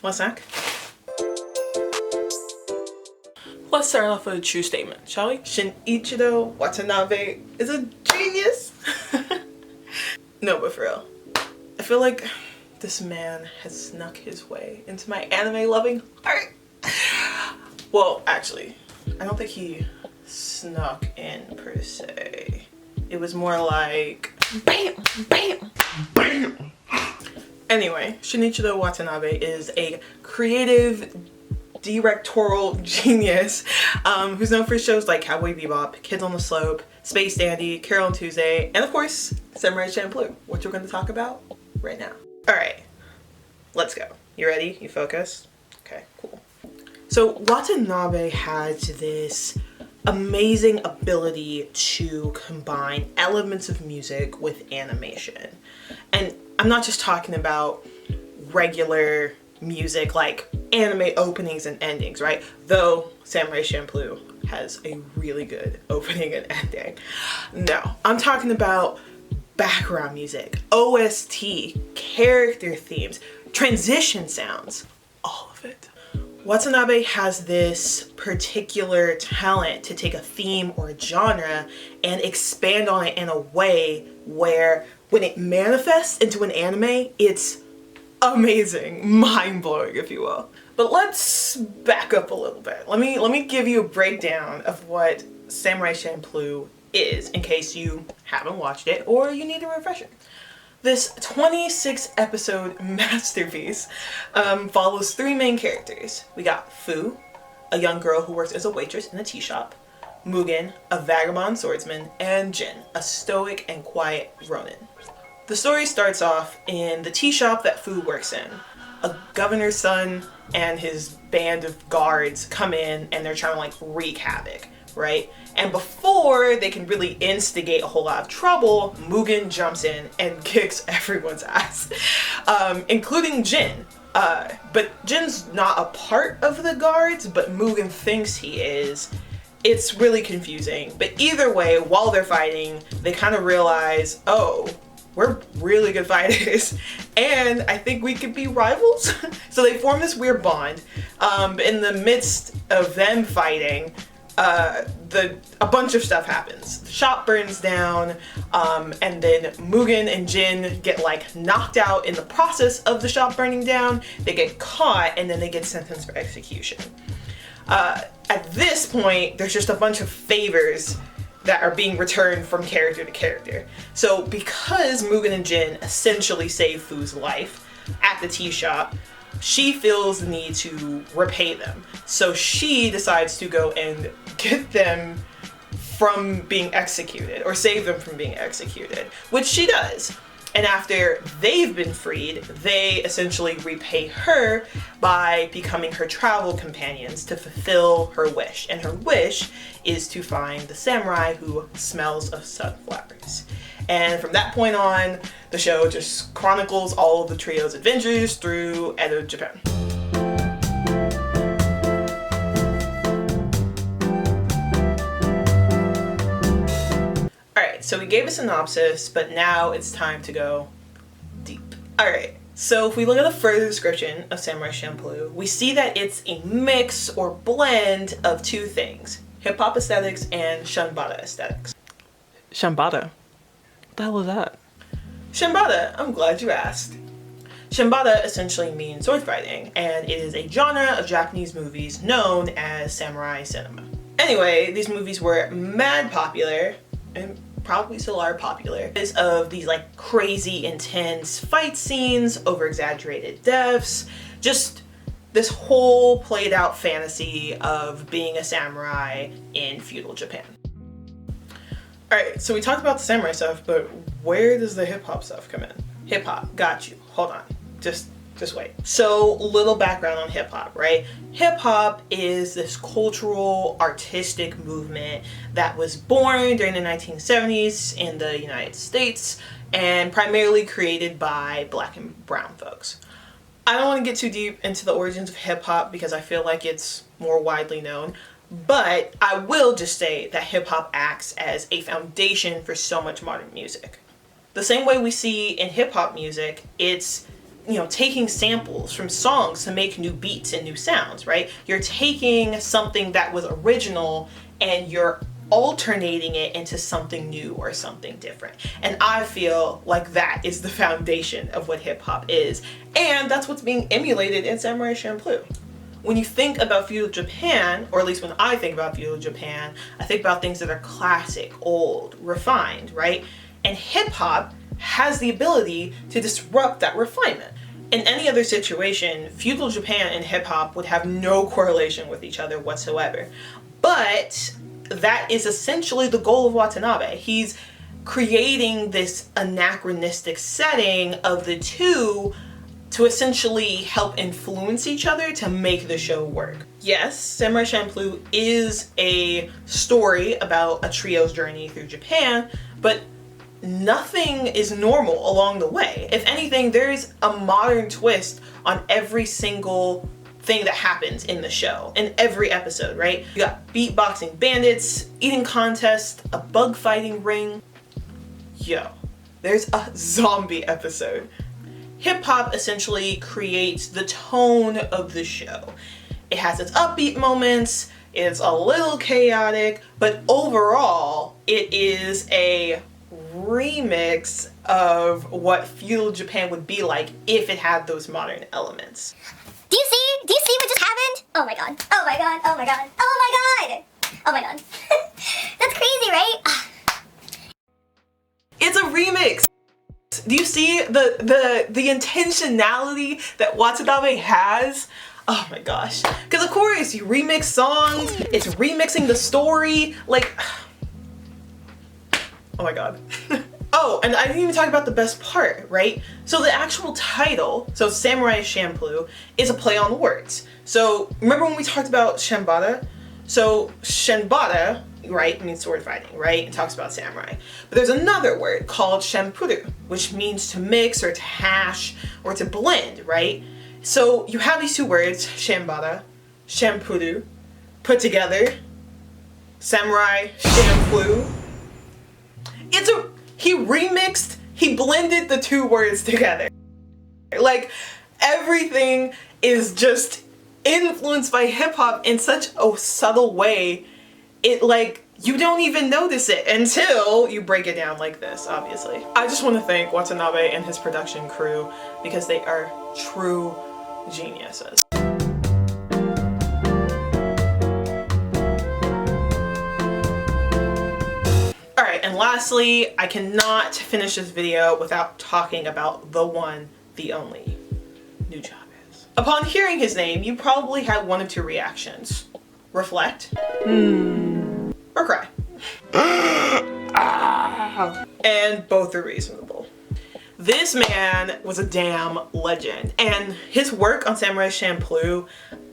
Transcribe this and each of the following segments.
Want a snack? Let's start off with a true statement, shall we? Shinichiro Watanabe is a genius. No, but for real, I feel like this man has snuck his way into my anime-loving heart. Well, actually, I don't think he snuck in per se. It was more like bam, bam, bam. Anyway, Shinichiro Watanabe is a creative directorial genius who's known for shows like Cowboy Bebop, Kids on the Slope, Space Dandy, Carol and Tuesday, and of course, Samurai Champloo, which we're going to talk about right now. Alright, let's go. You ready? You focused? Okay, cool. So Watanabe has this amazing ability to combine elements of music with animation. And I'm not just talking about regular music like anime openings and endings, right? Though Samurai Champloo has a really good opening and ending. No, I'm talking about background music, OST, character themes, transition sounds, all of it. Watanabe has this particular talent to take a theme or a genre and expand on it in a way where when it manifests into an anime, it's amazing, mind-blowing, if you will. But let's back up a little bit. Let me give you a breakdown of what Samurai Champloo is in case you haven't watched it or you need a refresher. This 26 episode masterpiece follows three main characters. We got Fu, a young girl who works as a waitress in a tea shop, Mugen, a vagabond swordsman, and Jin, a stoic and quiet ronin. The story starts off in the tea shop that Fu works in. A governor's son and his band of guards come in and they're trying to like wreak havoc, right? And before they can really instigate a whole lot of trouble, Mugen jumps in and kicks everyone's ass, including Jin. But Jin's not a part of the guards, but Mugen thinks he is. It's really confusing. But either way, while they're fighting, they kind of realize, oh, we're really good fighters and I think we could be rivals. So they form this weird bond. In the midst of them fighting, a bunch of stuff happens. The shop burns down, and then Mugen and Jin get like knocked out in the process of the shop burning down. They get caught and then they get sentenced for execution. At this point, there's just a bunch of favors that are being returned from character to character. So because Mugen and Jin essentially saved Fu's life at the tea shop, she feels the need to repay them. So she decides to go and get them from being executed, or save them from being executed, which she does. And after they've been freed, they essentially repay her by becoming her travel companions to fulfill her wish. And her wish is to find the samurai who smells of sunflowers. And from that point on, the show just chronicles all of the trio's adventures through Edo, Japan. So we gave a synopsis, but now it's time to go deep. Alright, so if we look at the further description of Samurai Champloo, we see that it's a mix or blend of two things: hip-hop aesthetics and Shanbada aesthetics. Shanbada? What the hell is that? Shanbada, I'm glad you asked. Shanbada essentially means sword fighting, and it is a genre of Japanese movies known as samurai cinema. Anyway, these movies were mad popular, and probably still are popular, because of these like crazy intense fight scenes, over exaggerated deaths, just this whole played out fantasy of being a samurai in feudal Japan. Alright, so we talked about the samurai stuff, but where does the hip hop stuff come in? Hip hop, got you, hold on, just wait. So, little background on hip hop, right? Hip hop is this cultural, artistic movement that was born during the 1970s in the United States and primarily created by Black and brown folks. I don't want to get too deep into the origins of hip hop because I feel like it's more widely known, but I will just say that hip hop acts as a foundation for so much modern music. The same way we see in hip hop music, it's taking samples from songs to make new beats and new sounds, right? You're taking something that was original and you're alternating it into something new or something different. And I feel like that is the foundation of what hip hop is. And that's what's being emulated in Samurai Champloo. When you think about feudal Japan, or at least when I think about feudal Japan, I think about things that are classic, old, refined, right? And hip hop has the ability to disrupt that refinement. In any other situation, feudal Japan and hip hop would have no correlation with each other whatsoever. But that is essentially the goal of Watanabe. He's creating this anachronistic setting of the two to essentially help influence each other to make the show work. Yes, Samurai Champloo is a story about a trio's journey through Japan, but nothing is normal along the way. If anything, there's a modern twist on every single thing that happens in the show, in every episode, right? You got beatboxing bandits, eating contest, a bug fighting ring. Yo, there's a zombie episode. Hip hop essentially creates the tone of the show. It has its upbeat moments, it's a little chaotic, but overall, it is a remix of what feudal Japan would be like if it had those modern elements. Do you see what just happened? Oh my god. Oh my god. Oh my god. Oh my god. Oh my god. That's crazy, right? It's a remix. Do you see the intentionality that Watanabe has? Oh my gosh. Because of course, you remix songs, it's remixing the story, like, oh my god. Oh, and I didn't even talk about the best part, right? So the actual title, so Samurai Champloo, is a play on words. So remember when we talked about Shenbata? So Shenbata, right, means sword fighting, right? It talks about samurai. But there's another word called Champloo, which means to mix or to hash or to blend, right? So you have these two words, Shenbata, Champloo, put together, Samurai Champloo. He blended the two words together. Like, everything is just influenced by hip hop in such a subtle way. It, like, you don't even notice it until you break it down like this, obviously. I just want to thank Watanabe and his production crew because they are true geniuses. Alright, and lastly, I cannot finish this video without talking about the one, the only, Nujabes. Upon hearing his name, you probably had one of two reactions. Reflect, or cry. And both are reasonable. This man was a damn legend, and his work on Samurai Champloo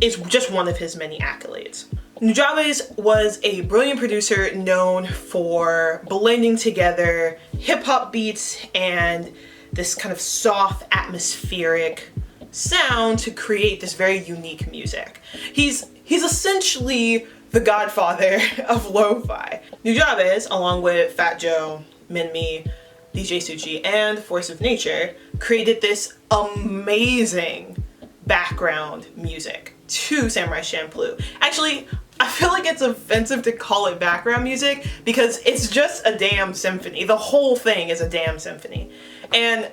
is just one of his many accolades. Nujabes was a brilliant producer known for blending together hip-hop beats and this kind of soft, atmospheric sound to create this very unique music. He's essentially the godfather of lo-fi. Nujabes, along with Fat Joe, Minmi, DJ Suchi, and Force of Nature, created this amazing background music to Samurai Champloo. Actually, I feel like it's offensive to call it background music because it's just a damn symphony. The whole thing is a damn symphony. And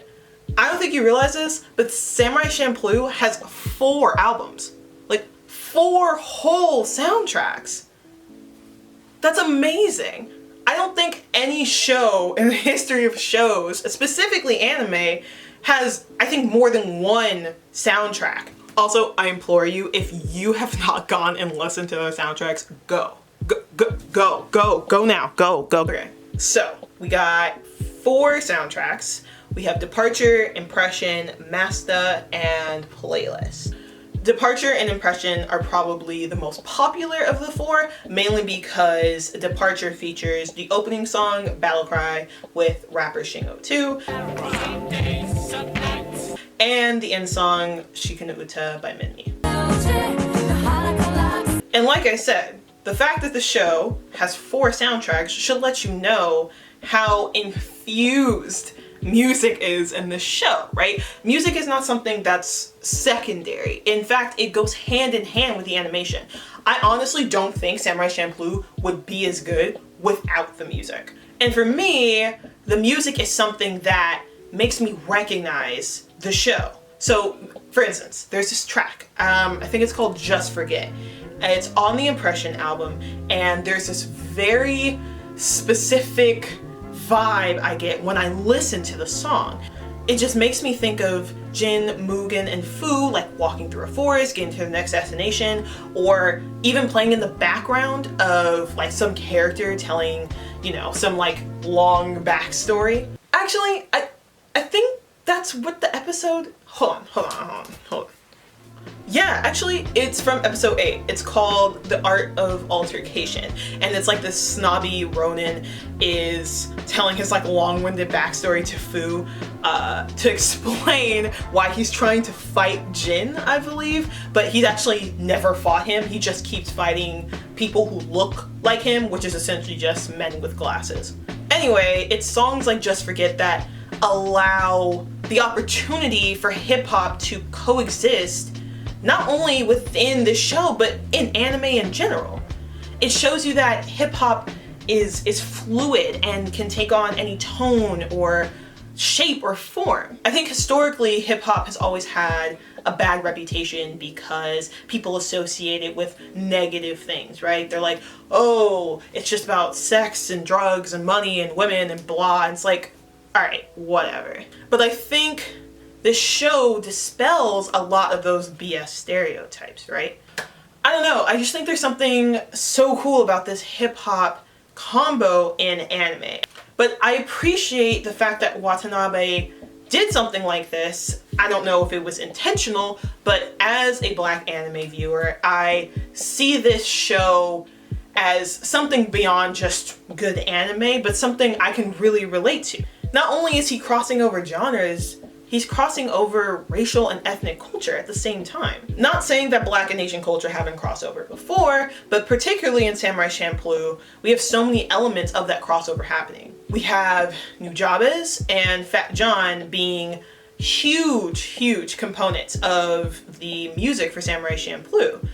I don't think you realize this, but Samurai Champloo has 4 albums. Like 4 whole soundtracks. That's amazing. I don't think any show in the history of shows, specifically anime, has, I think, more than 1 soundtrack. Also, I implore you, if you have not gone and listened to those soundtracks, go now, go. Okay, so we got 4 soundtracks. We have Departure, Impression, Master, and Playlist. Departure and Impression are probably the most popular of the 4, mainly because Departure features the opening song, Battle Cry, with rapper Shingo 2. And the end song, Shikunu Uta by Minmi. And like I said, the fact that the show has 4 soundtracks should let you know how infused music is in this show, right? Music is not something that's secondary. In fact, it goes hand in hand with the animation. I honestly don't think Samurai Champloo would be as good without the music. And for me, the music is something that makes me recognize the show. So, for instance, there's this track, I think it's called Just Forget. It's on the Impression album, and there's this very specific vibe I get when I listen to the song. It just makes me think of Jin, Mugen, and Fu like walking through a forest, getting to the next destination, or even playing in the background of like some character telling, you know, some like long backstory. Actually, I think that's what the episode, hold on. Yeah, actually, it's from episode 8. It's called The Art of Altercation. And it's like this snobby Ronin is telling his like long-winded backstory to Fu to explain why he's trying to fight Jin, I believe. But he's actually never fought him. He just keeps fighting people who look like him, which is essentially just men with glasses. Anyway, it's songs like Just Forget that allow the opportunity for hip-hop to coexist not only within the show, but in anime in general. It shows you that hip-hop is fluid and can take on any tone or shape or form. I think historically hip-hop has always had a bad reputation because people associate it with negative things, right? They're like, oh, it's just about sex and drugs and money and women and blah. And it's like, alright, whatever. But I think this show dispels a lot of those BS stereotypes, right? I don't know, I just think there's something so cool about this hip-hop combo in anime. But I appreciate the fact that Watanabe did something like this. I don't know if it was intentional, but as a Black anime viewer, I see this show as something beyond just good anime, but something I can really relate to. Not only is he crossing over genres, he's crossing over racial and ethnic culture at the same time. Not saying that Black and Asian culture haven't crossed over before, but particularly in Samurai Champloo, we have so many elements of that crossover happening. We have Nujabes and Fat John being huge components of the music for Samurai Champloo.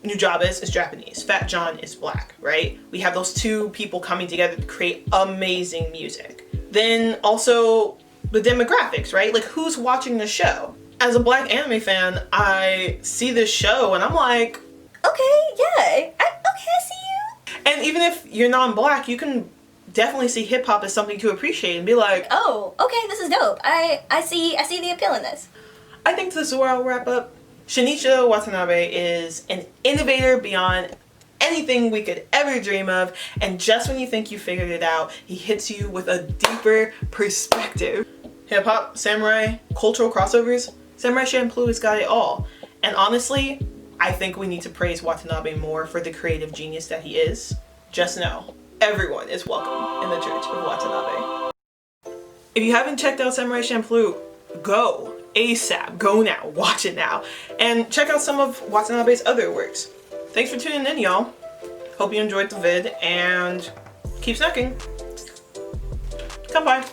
Nujabes is Japanese, Fat John is Black, right? We have those two people coming together to create amazing music. Then also the demographics, right? Like, who's watching the show? As a Black anime fan, I see this show and I'm like, okay, yeah, I see you. And even if you're non-Black, you can definitely see hip-hop as something to appreciate and be like, oh, okay, this is dope. I see the appeal in this. I think this is where I'll wrap up. Shinichiro Watanabe is an innovator beyond anything we could ever dream of, and just when you think you figured it out, he hits you with a deeper perspective. Hip-hop, samurai, cultural crossovers, Samurai Champloo has got it all. And honestly, I think we need to praise Watanabe more for the creative genius that he is. Just know, everyone is welcome in the Church of Watanabe. If you haven't checked out Samurai Champloo, go ASAP, go now, watch it now, and check out some of Watanabe's other works. Thanks for tuning in, y'all. Hope you enjoyed the vid, and keep snacking. Come by.